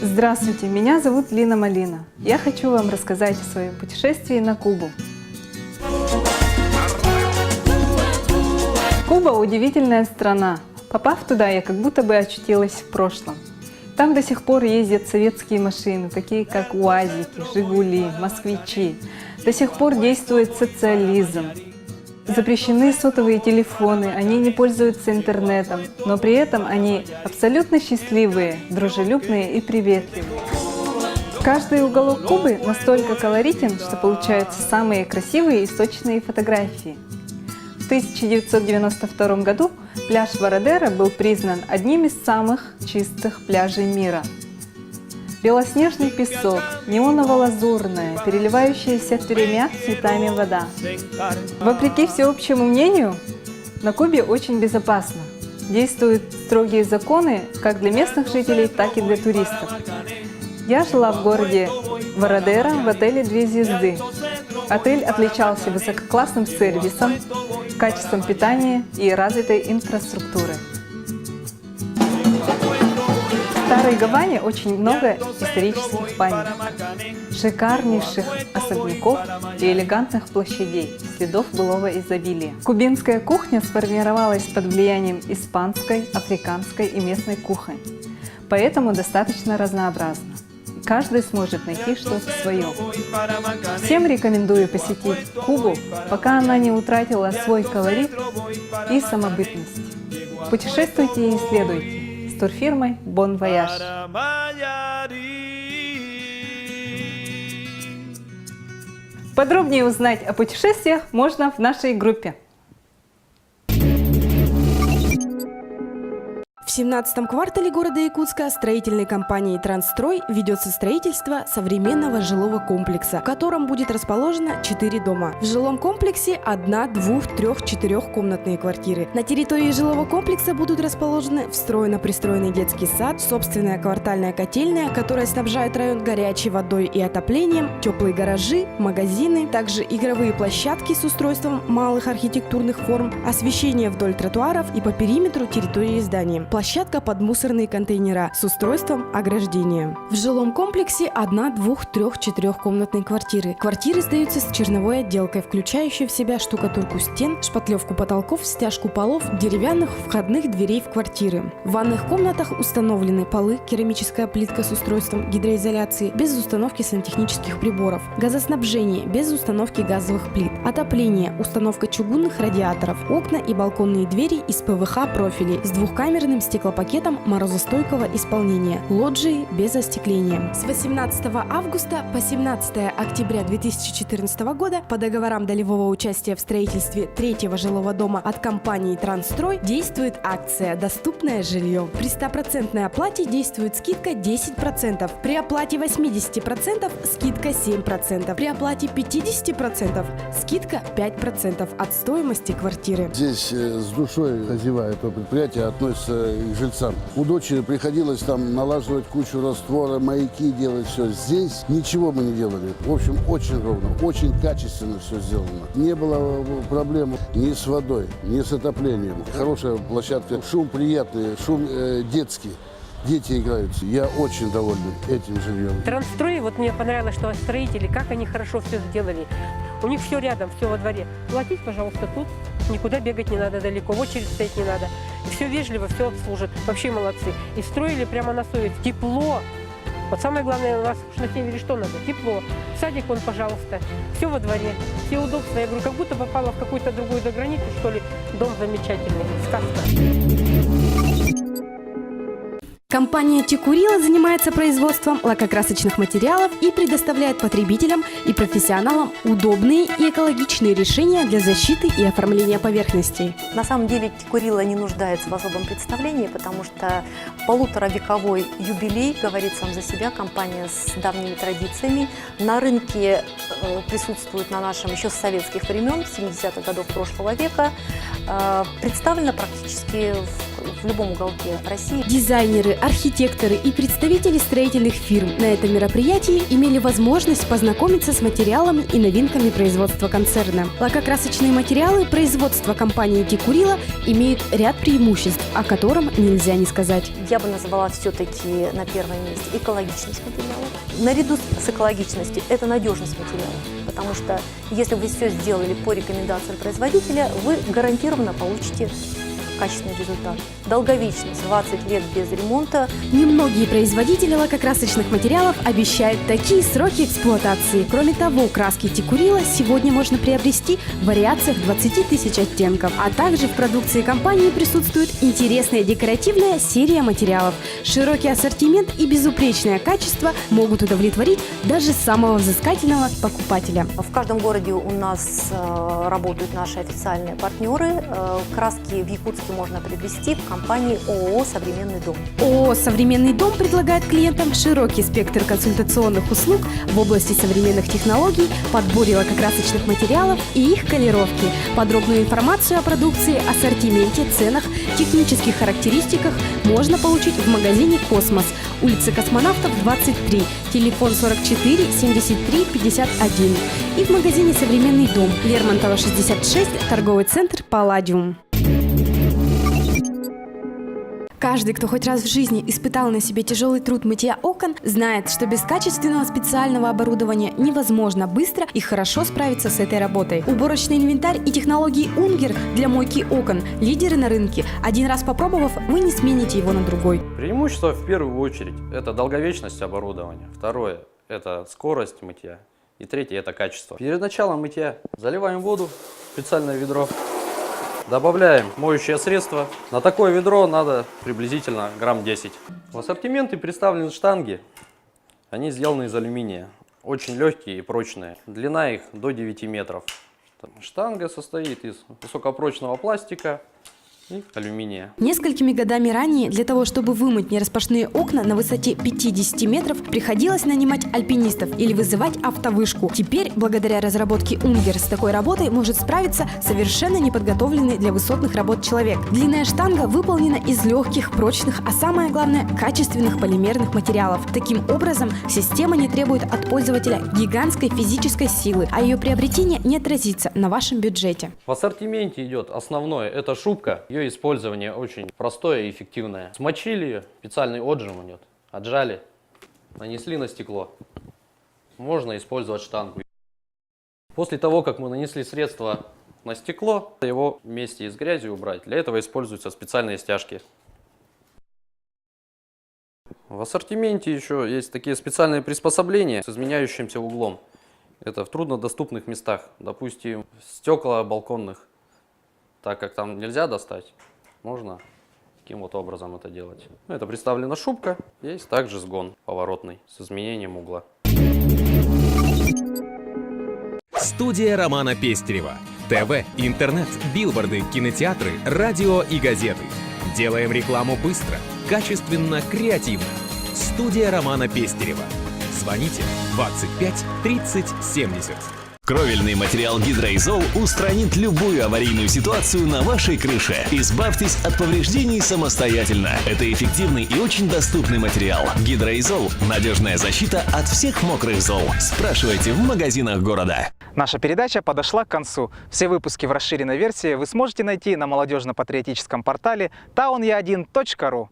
Здравствуйте, меня зовут Лина Малина. Я хочу вам рассказать о своем путешествии на Кубу. Куба – удивительная страна. Попав туда, я как будто бы очутилась в прошлом. Там до сих пор ездят советские машины, такие как УАЗики, Жигули, Москвичи. До сих пор действует социализм. Запрещены сотовые телефоны, они не пользуются интернетом, но при этом они абсолютно счастливые, дружелюбные и приветливые. Каждый уголок Кубы настолько колоритен, что получаются самые красивые и сочные фотографии. В 1992 году пляж Варадера был признан одним из самых чистых пляжей мира. Белоснежный песок, неоново-лазурная, переливающаяся тремя цветами вода. Вопреки всеобщему мнению, на Кубе очень безопасно. Действуют строгие законы как для местных жителей, так и для туристов. Я жила в городе Варадера в отеле 2 звезды. Отель отличался высококлассным сервисом, качеством питания и развитой инфраструктурой. В Старой Гаване очень много исторических памятников, шикарнейших особняков и элегантных площадей, следов былого изобилия. Кубинская кухня сформировалась под влиянием испанской, африканской и местной кухонь, поэтому достаточно разнообразна. Каждый сможет найти что-то свое. Всем рекомендую посетить Кубу, пока она не утратила свой колорит и самобытность. Путешествуйте и исследуйте с турфирмой Bon Voyage. Подробнее узнать о путешествиях можно в нашей группе. В 17-м квартале города Якутска строительной компанией «Трансстрой» ведется строительство современного жилого комплекса, в котором будет расположено 4 дома. В жилом комплексе 1, 2, 3, 4-комнатные квартиры. На территории жилого комплекса будут расположены встроенно-пристроенный детский сад, собственная квартальная котельная, которая снабжает район горячей водой и отоплением, теплые гаражи, магазины, также игровые площадки с устройством малых архитектурных форм, освещение вдоль тротуаров и по периметру территории здания. Площадка под мусорные контейнера с устройством ограждения. В жилом комплексе 1, 2, 3, 4-комнатные квартиры. Квартиры сдаются с черновой отделкой, включающей в себя штукатурку стен, шпатлевку потолков, стяжку полов, деревянных входных дверей в квартиры. В ванных комнатах установлены полы, керамическая плитка с устройством гидроизоляции, без установки сантехнических приборов, газоснабжение, без установки газовых плит, отопление, установка чугунных радиаторов, окна и балконные двери из ПВХ профилей с двухкамерным стеклопакетом морозостойкого исполнения, лоджии без остекления. С 18 августа по 17 октября 2014 года по договорам долевого участия в строительстве 3-го жилого дома от компании «Трансстрой» действует акция «Доступное жилье». При 100% оплате действует скидка 10%, при оплате 80% скидка 7%, при оплате 50% скидка 5% от стоимости квартиры. Здесь с душой хозяева этого предприятия относятся к жильцам. У дочери приходилось там налаживать кучу раствора, маяки делать, все. Здесь ничего мы не делали. В общем, очень ровно, очень качественно все сделано. Не было проблем ни с водой, ни с отоплением. Хорошая площадка, шум приятный, шум детский. Дети играются. Я очень доволен этим жильем. Трансстрой, вот мне понравилось, что строители, как они хорошо все сделали. У них все рядом, все во дворе. Платить, пожалуйста, тут. Никуда бегать не надо далеко, в очередь стоять не надо. Все вежливо, все обслужат. Вообще молодцы. И строили прямо на совесть. Тепло. Вот самое главное, у нас на севере что надо? Тепло. Садик вон, пожалуйста. Все во дворе. Все удобства. Я говорю, как будто попала в какую-то другую заграницу, что ли. Дом замечательный. Сказка. Компания «Текурила» занимается производством лакокрасочных материалов и предоставляет потребителям и профессионалам удобные и экологичные решения для защиты и оформления поверхностей. На самом деле «Текурила» не нуждается в особом представлении, потому что 1,5-вековой юбилей говорит сам за себя. Компания с давними традициями. На рынке присутствует на нашем еще с советских времен, 70-х годов прошлого века. Представлена практически в любом уголке России. Дизайнеры, архитекторы и представители строительных фирм на этом мероприятии имели возможность познакомиться с материалами и новинками производства концерна. Лакокрасочные материалы производства компании Тикурила имеют ряд преимуществ, о котором нельзя не сказать. Я бы назвала все-таки на первом месте экологичность материалов. Наряду с экологичностью это надежность материалов, потому что если вы все сделали по рекомендациям производителя, вы гарантированно получите качественный результат. Долговечность 20 лет без ремонта. Немногие производители лакокрасочных материалов обещают такие сроки эксплуатации. Кроме того, краски Тикурила сегодня можно приобрести в вариациях 20 тысяч оттенков. А также в продукции компании присутствует интересная декоративная серия материалов. Широкий ассортимент и безупречное качество могут удовлетворить даже самого взыскательного покупателя. В каждом городе у нас работают наши официальные партнеры. Краски в Якутске можно приобрести в компании ООО «Современный дом». ООО «Современный дом» предлагает клиентам широкий спектр консультационных услуг в области современных технологий, подборе лакокрасочных материалов и их колировки. Подробную информацию о продукции, ассортименте, ценах, технических характеристиках можно получить в магазине «Космос», улица Космонавтов, 23, телефон 44 73 51 и в магазине «Современный дом», Лермонтова, 66, торговый центр «Палладиум». Каждый, кто хоть раз в жизни испытал на себе тяжелый труд мытья окон, знает, что без качественного специального оборудования невозможно быстро и хорошо справиться с этой работой. Уборочный инвентарь и технологии Унгер для мойки окон – лидеры на рынке. Один раз попробовав, вы не смените его на другой. Преимущество в первую очередь – это долговечность оборудования. Второе – это скорость мытья. И третье – это качество. Перед началом мытья заливаем воду в специальное ведро. Добавляем моющее средство. На такое ведро надо приблизительно грамм 10. В ассортименте представлены штанги. Они сделаны из алюминия. Очень легкие и прочные. Длина их до 9 метров. Штанга состоит из высокопрочного пластика и алюминия. Несколькими годами ранее для того, чтобы вымыть нераспашные окна на высоте 50 метров, приходилось нанимать альпинистов или вызывать автовышку. Теперь, благодаря разработке Унгер, с такой работой может справиться совершенно неподготовленный для высотных работ человек. Длинная штанга выполнена из легких, прочных, а самое главное, качественных полимерных материалов. Таким образом, система не требует от пользователя гигантской физической силы, а ее приобретение не отразится на вашем бюджете. В ассортименте идет основное – это шубка. Ее использование очень простое и эффективное. Смочили ее, специальный отжим идет. Отжали, нанесли на стекло. Можно использовать штангу. После того, как мы нанесли средство на стекло, его вместе с грязью убрать. Для этого используются специальные стяжки. В ассортименте еще есть такие специальные приспособления с изменяющимся углом. Это в труднодоступных местах, допустим, стекла балконных. Так как там нельзя достать, можно таким вот образом это делать. Это представлена шубка, есть также сгон поворотный с изменением угла. Студия Романа Пестерева. ТВ, интернет, билборды, кинотеатры, радио и газеты. Делаем рекламу быстро, качественно, креативно. Студия Романа Пестерева. Звоните 25 30 70. Кровельный материал Гидроизол устранит любую аварийную ситуацию на вашей крыше. Избавьтесь от повреждений самостоятельно. Это эффективный и очень доступный материал. Гидроизол – надежная защита от всех мокрых зол. Спрашивайте в магазинах города. Наша передача подошла к концу. Все выпуски в расширенной версии вы сможете найти на молодежно-патриотическом портале taonya1.ru.